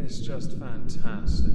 It's just fantastic.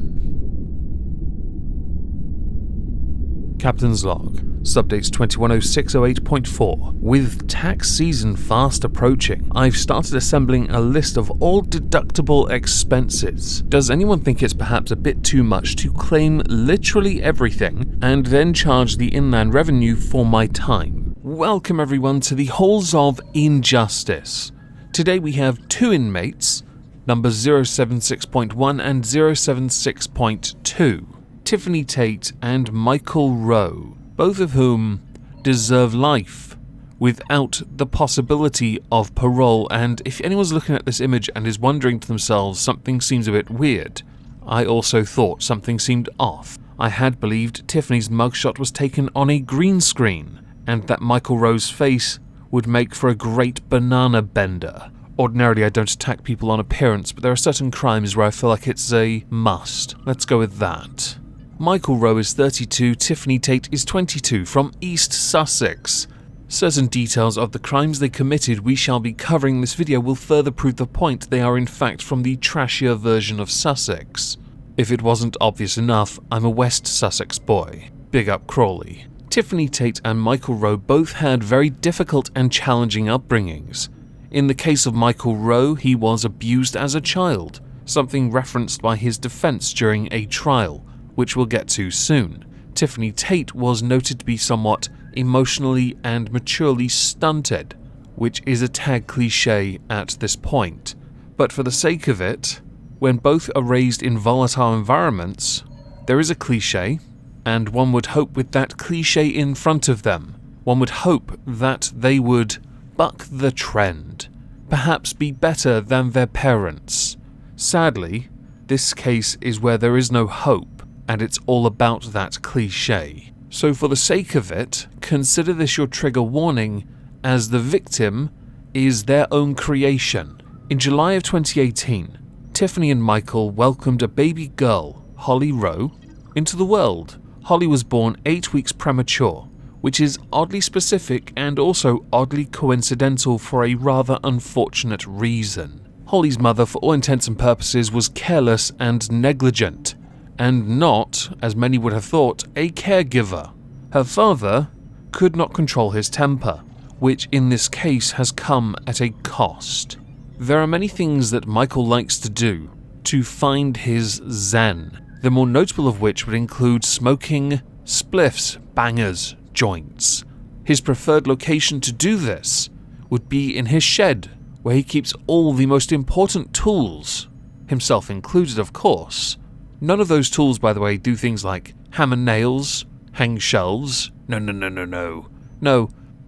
Captain's Log, Subdates 210608.4. With tax season fast approaching, I've started assembling a list of all deductible expenses. Does anyone think it's perhaps a bit too much to claim literally everything and then charge the inland revenue for my time? Welcome everyone to the Halls of Injustice. Today we have two inmates, numbers 076.1 and 076.2. Tiffany Tate and Michael Rowe, both of whom deserve life without the possibility of parole. And if anyone's looking at this image and is wondering to themselves something seems a bit weird, I also thought something seemed off. I had believed Tiffany's mugshot was taken on a green screen and that Michael Rowe's face would make for a great banana bender. Ordinarily I don't attack people on appearance, but there are certain crimes where I feel like it's a must. Let's go with that. Michael Rowe is 32, Tiffany Tate is 22, from East Sussex. Certain details of the crimes they committed we shall be covering in this video will further prove the point they are in fact from the trashier version of Sussex. If it wasn't obvious enough, I'm a West Sussex boy. Big up Crawley. Tiffany Tate and Michael Rowe both had very difficult and challenging upbringings. In the case of Michael Rowe, he was abused as a child, something referenced by his defense during a trial, which we'll get to soon. Tiffany Tate was noted to be somewhat emotionally and maturely stunted, which is a tag cliche at this point. But for the sake of it, when both are raised in volatile environments, there is a cliche, and one would hope with that cliche in front of them, one would hope that they would buck the trend, perhaps be better than their parents. Sadly, this case is where there is no hope, and it's all about that cliche. So for the sake of it, consider this your trigger warning, as the victim is their own creation. In July of 2018, Tiffany and Michael welcomed a baby girl, Holly Rowe, into the world. Holly was born 8 weeks premature, which is oddly specific and also oddly coincidental for a rather unfortunate reason. Holly's mother, for all intents and purposes, was careless and negligent, and not, as many would have thought, a caregiver. Her father could not control his temper, which in this case has come at a cost. There are many things that Michael likes to do to find his zen, the more notable of which would include smoking, spliffs, bangers, joints. His preferred location to do this would be in his shed, where he keeps all the most important tools, himself included of course. None of those tools, by the way, do things like hammer nails, hang shelves. No,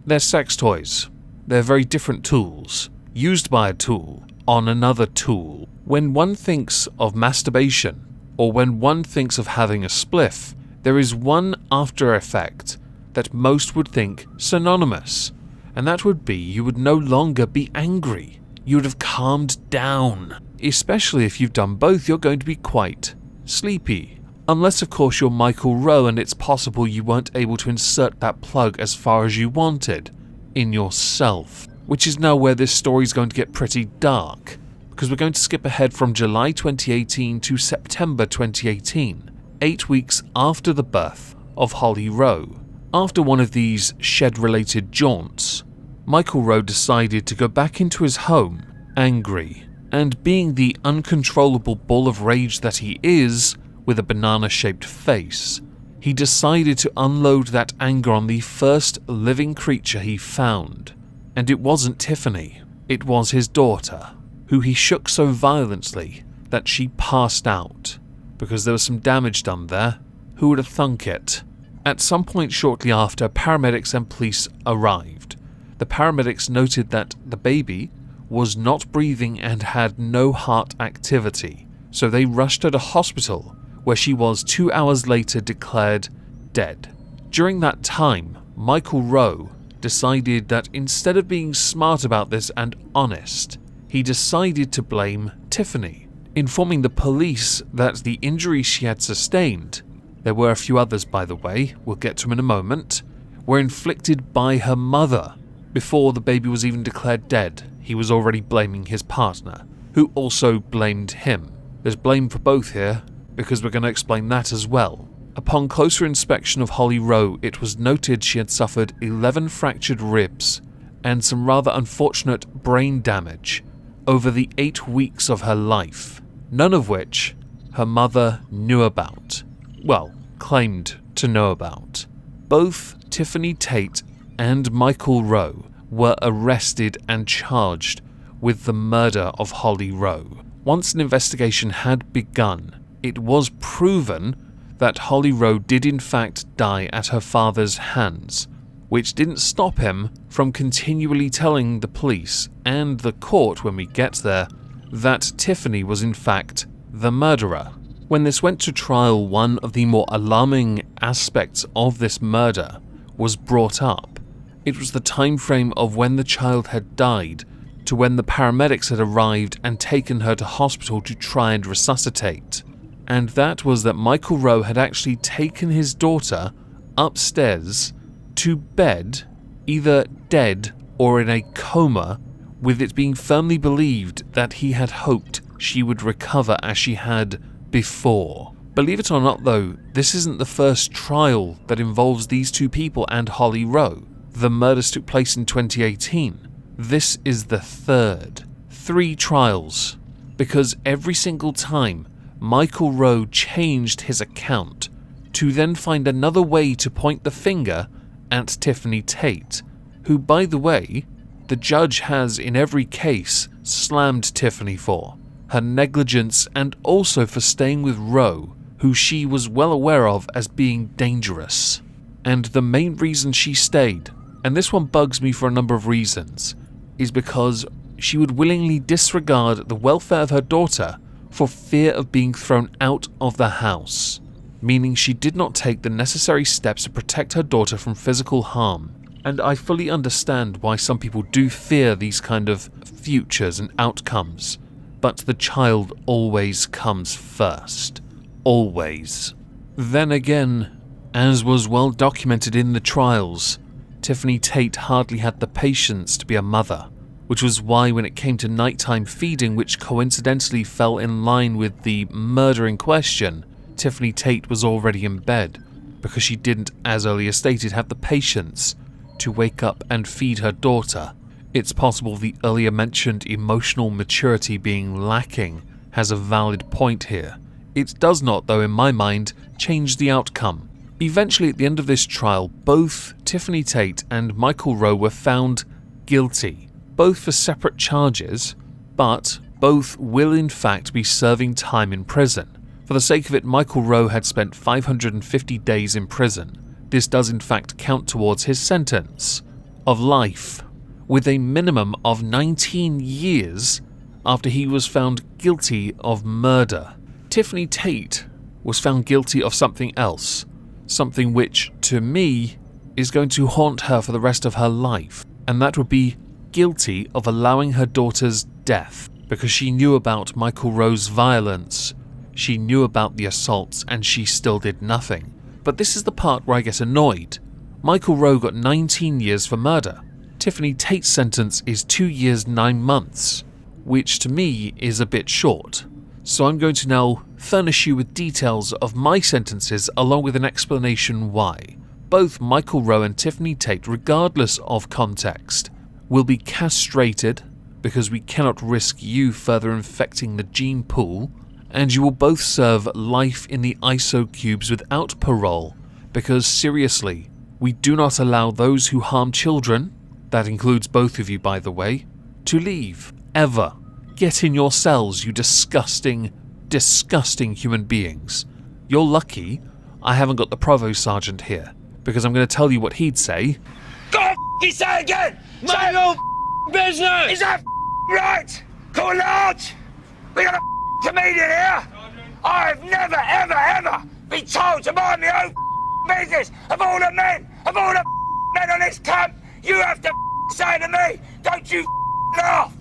they're sex toys. They're very different tools, used by a tool, on another tool. When one thinks of masturbation, or when one thinks of having a spliff, there is one after effect that most would think synonymous, and that would be you would no longer be angry. You would have calmed down. Especially if you've done both, you're going to be quite sleepy. Unless of course you're Michael Rowe and it's possible you weren't able to insert that plug as far as you wanted in yourself, which is now where this story is going to get pretty dark, because we're going to skip ahead from July 2018 to September 2018, 8 weeks after the birth of Holly Rowe. After one of these shed-related jaunts, Michael Rowe decided to go back into his home, angry, and being the uncontrollable ball of rage that he is, with a banana-shaped face, he decided to unload that anger on the first living creature he found. And it wasn't Tiffany, it was his daughter, who he shook so violently that she passed out, because there was some damage done there. Who would have thunk it? At some point shortly after, paramedics and police arrived. The paramedics noted that the baby was not breathing and had no heart activity, so they rushed her to hospital, where she was 2 hours later declared dead. During that time, Michael Rowe decided that instead of being smart about this and honest, he decided to blame Tiffany, informing the police that the injuries she had sustained, there were a few others by the way, we'll get to them in a moment, were inflicted by her mother. Before the baby was even declared dead, he was already blaming his partner, who also blamed him. There's blame for both here, because we're going to explain that as well. Upon closer inspection of Holly Rowe, it was noted she had suffered 11 fractured ribs and some rather unfortunate brain damage over the 8 weeks of her life, none of which her mother knew about. Well, claimed to know about. Both Tiffany Tate and Michael Rowe were arrested and charged with the murder of Holly Rowe. Once an investigation had begun, it was proven that Holly Rowe did in fact die at her father's hands, which didn't stop him from continually telling the police and the court when we get there that Tiffany was in fact the murderer. When this went to trial, one of the more alarming aspects of this murder was brought up. It was the time frame of when the child had died to when the paramedics had arrived and taken her to hospital to try and resuscitate. And that was that Michael Rowe had actually taken his daughter upstairs to bed, either dead or in a coma, with it being firmly believed that he had hoped she would recover as she had before. Believe it or not though, this isn't the first trial that involves these two people and Holly Rowe. The murders took place in 2018. This is the third. 3 trials, because every single time Michael Rowe changed his account to then find another way to point the finger at Tiffany Tate, who, by the way, the judge has in every case slammed Tiffany for her negligence and also for staying with Rowe, who she was well aware of as being dangerous. And the main reason she stayed, and this one bugs me for a number of reasons, is because she would willingly disregard the welfare of her daughter for fear of being thrown out of the house, meaning she did not take the necessary steps to protect her daughter from physical harm. And I fully understand why some people do fear these kind of futures and outcomes, but the child always comes first. Always. Then again, as was well documented in the trials, Tiffany Tate hardly had the patience to be a mother, which was why when it came to nighttime feeding, which coincidentally fell in line with the murder in question, Tiffany Tate was already in bed, because she didn't, as earlier stated, have the patience to wake up and feed her daughter. It's possible the earlier mentioned emotional maturity being lacking has a valid point here. It does not, though, in my mind, change the outcome. Eventually, at the end of this trial, both Tiffany Tate and Michael Rowe were found guilty, both for separate charges, but both will in fact be serving time in prison. For the sake of it, Michael Rowe had spent 550 days in prison. This does in fact count towards his sentence of life, with a minimum of 19 years after he was found guilty of murder. Tiffany Tate was found guilty of something else, something which, to me, is going to haunt her for the rest of her life, and that would be guilty of allowing her daughter's death, because she knew about Michael Rowe's violence, she knew about the assaults, and she still did nothing. But this is the part where I get annoyed. Michael Rowe got 19 years for murder. Tiffany Tate's sentence is 2 years 9 months, which to me is a bit short. So I'm going to now furnish you with details of my sentences along with an explanation why. Both Michael Rowe and Tiffany Tate, regardless of context, will be castrated because we cannot risk you further infecting the gene pool, and you will both serve life in the ISO cubes without parole because, seriously, we do not allow those who harm children, that includes both of you by the way, to leave, ever. Get in your cells, you disgusting, disgusting human beings. You're lucky I haven't got the Provost Sergeant here, because I'm going to tell you what he'd say. God f***ing say again! Mind your business! Is that right? Call large! We got a comedian here! I've never, ever, ever been told to mind my own business! Of all the men on this camp, you have to say to me, don't you laugh!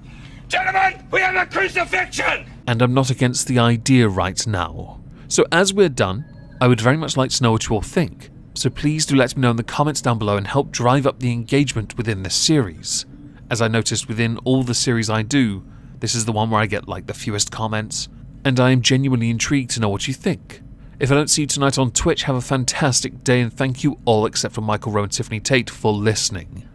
Gentlemen, we have a crucifixion! And I'm not against the idea right now. So as we're done, I would very much like to know what you all think. So please do let me know in the comments down below and help drive up the engagement within this series. As I noticed within all the series I do, this is the one where I get like the fewest comments. and I am genuinely intrigued to know what you think. If I don't see you tonight on Twitch, have a fantastic day, and thank you all except for Michael Rowe and Tiffany Tate for listening.